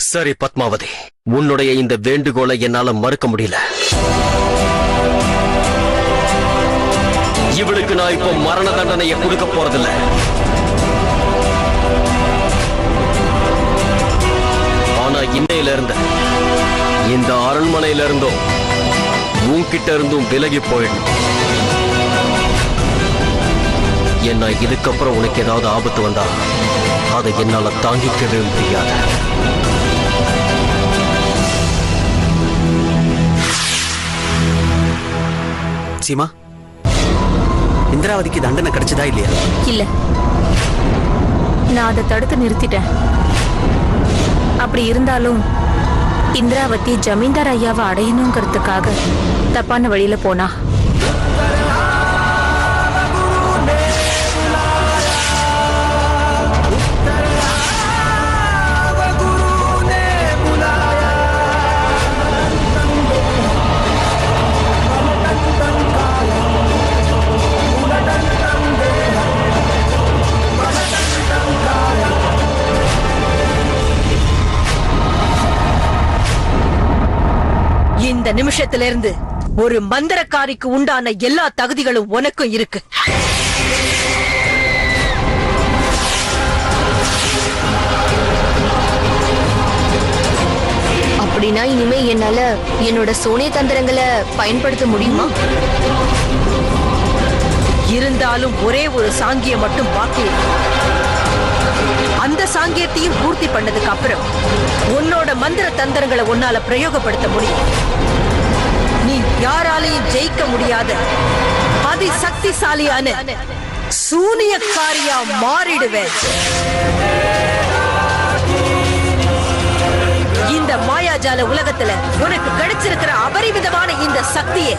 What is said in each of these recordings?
சரி பத்மாவதி, உன்னுடைய இந்த வேண்டுகோளை என்னால மறுக்க முடியல. இவளுக்கு நான் இப்போ மரண தண்டனையை கொடுக்க போறதில்ல. ஆனா இன்னையில இருந்த இந்த அரண்மனையில இருந்தும் உன்கிட்ட இருந்தும் விலகி போயிடும். என்ன இதுக்கப்புறம் உனக்கு ஏதாவது ஆபத்து வந்தா அதை என்னால தாங்கிக்கவே முடியாது. சீமா, இந்திராவதிக்கு தண்டனை கிடைச்சதா இல்லையா? இல்ல, நான் அதை தடுத்து நிறுத்திட்டேன். அப்படி இருந்தாலும் இந்திராவதி ஜமீன்தார் ஐயாவை அடையணுங்கிறதுக்காக தப்பான வழியில போனா. இந்த நிமிஷத்திலிருந்து ஒரு மந்திரக்காரிக்கு உண்டான எல்லா தகுதிகளும் உனக்கும் இருக்கு. அப்படின்னா இனிமே என்னால என்னோட சோனிய தந்திரங்களை பயன்படுத்த முடியுமா? இருந்தாலும் ஒரே ஒரு சாங்கியம் மட்டும் பாக்கி இருக்கு. அந்த சாங்கியத்தையும் பூர்த்தி பண்ணதுக்கு அப்புறம் உன்னோட மந்திர தந்திரங்களை உன்னால பிரயோகப்படுத்த முடியும். நீ யாராலையும் ஜெயிக்க முடியாத அதி சக்திசாலியான சூனியக்காரியா மாறிடுவேன். இந்த மாயாஜால உலகத்துல உனக்கு கிடைச்சிருக்கிற அபரிமிதமான இந்த சக்தியை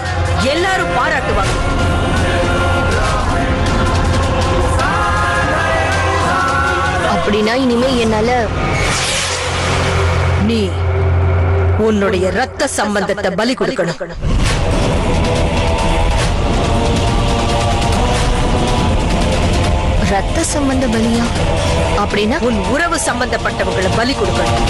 எல்லாரும் பாராட்டுவாங்க. அப்படின்னா இனிமே என்னால நீ உன்னுடைய ரத்த சம்பந்தத்தை பலி கொடுக்கணும். ரத்த சம்பந்த பலியா? அப்படின்னா உன் உறவு சம்பந்தப்பட்டவங்களை பலி கொடுக்கணும்.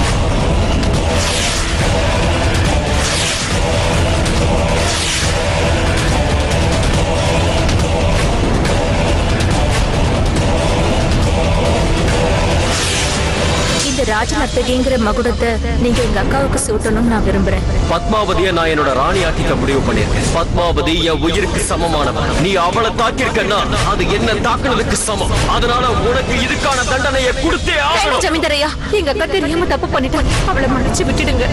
இந்த ராஜநர்த்தகிங்கிற மகுடத்தை நீங்க எங்க அக்காவுக்கு சூட்டணும்னு நான் விரும்புறேன். பத்மாவதியை நான் என்னோட ராணி ஆக்கிக்க முடிவு பண்ணிருக்கேன். பத்மாவதி என் உயிருக்கு சமமானவன். நீ அவளை தாக்கிருக்கன்னா அது என்ன தாக்குனதுக்கு சமம். அதனால உனக்கு இதுக்கான தண்டனையை கொடுத்தே ஆகணும். ஜமீன்தாரையா, எங்க அக்கா தெரியாம தப்பு பண்ணிட்டா, அவளை மன்னிச்சு விட்டுடுங்க.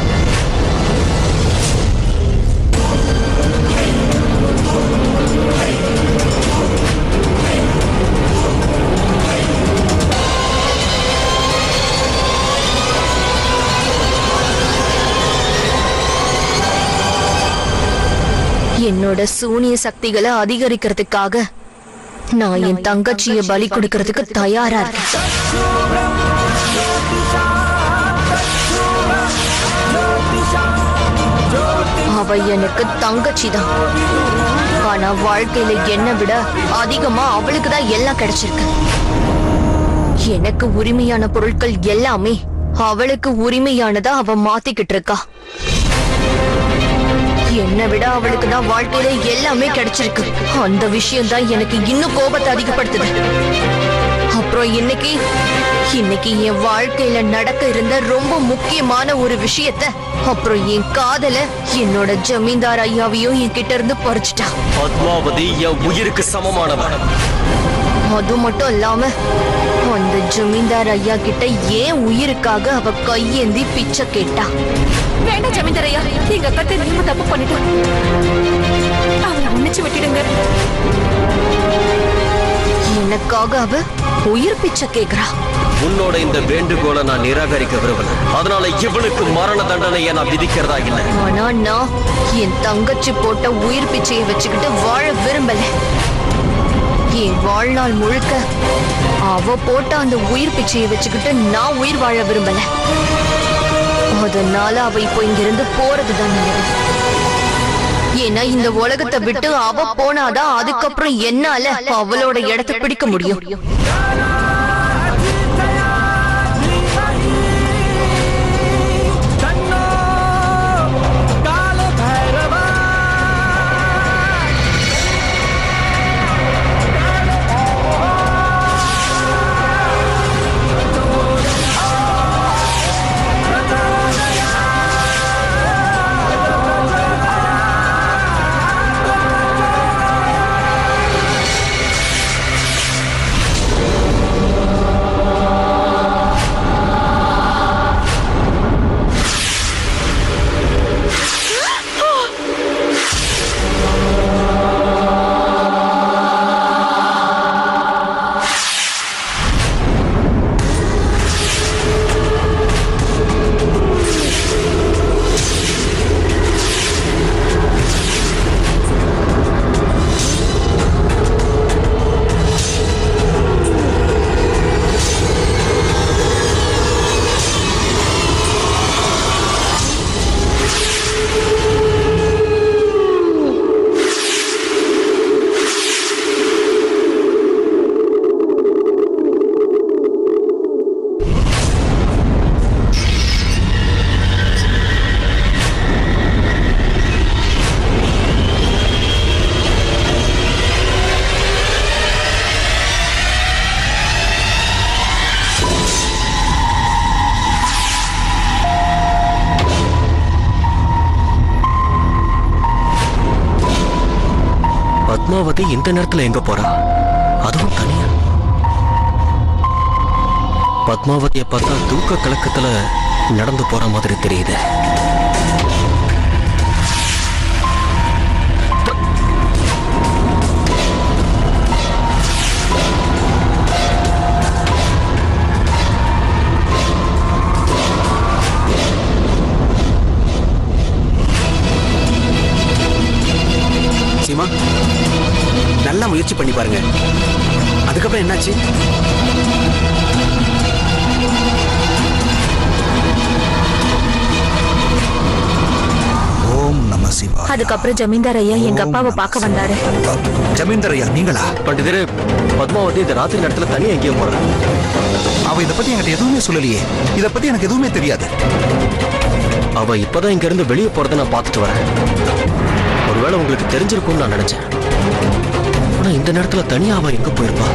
என்னோட சூனிய சக்திகளை அதிகரிக்கிறதுக்காக நான் என் தங்கச்சியை பலி கொடுக்கிறதுக்கு தயாரா இருக்கேன். அவ எனக்கு தங்கச்சி தான். ஆனா வாழ்க்கையில என்னை விட அதிகமா அவளுக்கு தான் எல்லாம் கிடைச்சிருக்கு. எனக்கு உரிமையான பொருட்கள் எல்லாமே அவளுக்கு உரிமையானதா அவ மாத்திக்கிட்டு இருக்கா. என்னை விட அவளுக்கு தான் வாழ்க்கையில எல்லாமே கிடைச்சிருக்கு. அந்த விஷயம் தான் எனக்கு இன்னும் கோபத்தை அதிகப்படுத்துது. அப்புறம் இன்னைக்கு என் வாழ்க்கையில நடக்க இருந்த ரொம்ப முக்கியமான ஒரு விஷயத்த, அப்புறம் என் காதல என்னோட ஜமீன்தார் ஐயாவையும் என்கிட்ட இருந்து பறிச்சுட்டா. பத்மாவதி என் உயிருக்கு சமமானவன். அது மட்டும் இல்லாம அந்த ஜமீன்தார் ஐயா கிட்ட ஏன் உயிருக்காக அவ கையேந்தி பிச்சை கேட்டா. வேண்டாம் ஜமீன்தார் ஐயா, எங்க அக்கா தெரியாம தப்பு பண்ணிட்டா, அவளை மன்னிச்சு விட்டுடுங்க. எனக்காக அவ உயிர் பிச்சை கேக்குறா. உன்னோட இந்த வேண்டுகோளை நான் நிராகரிக்க விரும்பல. அதனால இவனுக்கு மரண தண்டனையை நான் விதிக்கிறதா இல்ல. ஆனா நான் என் தங்கச்சி போட்ட உயிர் பிச்சையை வச்சுக்கிட்டு வாழ விரும்பல. என் வாழ்நாள் முழுக்க அவ போட்ட அந்த உயிர் பிச்சையை வச்சுக்கிட்டு நான் உயிர் வாழ விரும்பல. அதனால அவ இப்போ இங்கிருந்து போறதுதான் நல்லது. ஏன்னா இந்த உலகத்தை விட்டு அவ போனாதான் அதுக்கப்புறம் என்னால அவளோட இடத்தை பிடிக்க முடியும். பத்மாவதி இந்த நேரத்துல எங்க போறா? அதுவும் தனியா. பத்மாவதியை பார்த்தா தூக்க கலக்கத்துல நடந்து போற மாதிரி தெரியுது. சீமா, நல்லா முயற்சி பண்ணி பாருங்க. அதுக்கப்புறம் என்னாச்சு? ஓம் நம சிவாய. அதுக்கப்புறம் ஜமீன்தார் ஐயா எங்க அப்பாவை பார்க்க வந்தாரு. ஜமீன்தார் ஐயா நீங்களா? பண்டிதரே, பத்மாவதி இந்த ராத்திரி நேரத்துல தனியா எங்கேயும் போறா. அவ இத பத்தி என்கிட்ட எதுவுமே சொல்லலையே. இத பத்தி எனக்கு எதுவுமே தெரியாது. அவ இப்பதான் இங்க இருந்து வெளியே போறதை நான் பார்த்துட்டு வரேன். ஒருவேளை உங்களுக்கு தெரிஞ்சிருக்கும்னு நான் நினைச்சேன். ஆனா இந்த நேரத்துல தனியா அவ எங்க போயிருப்பா?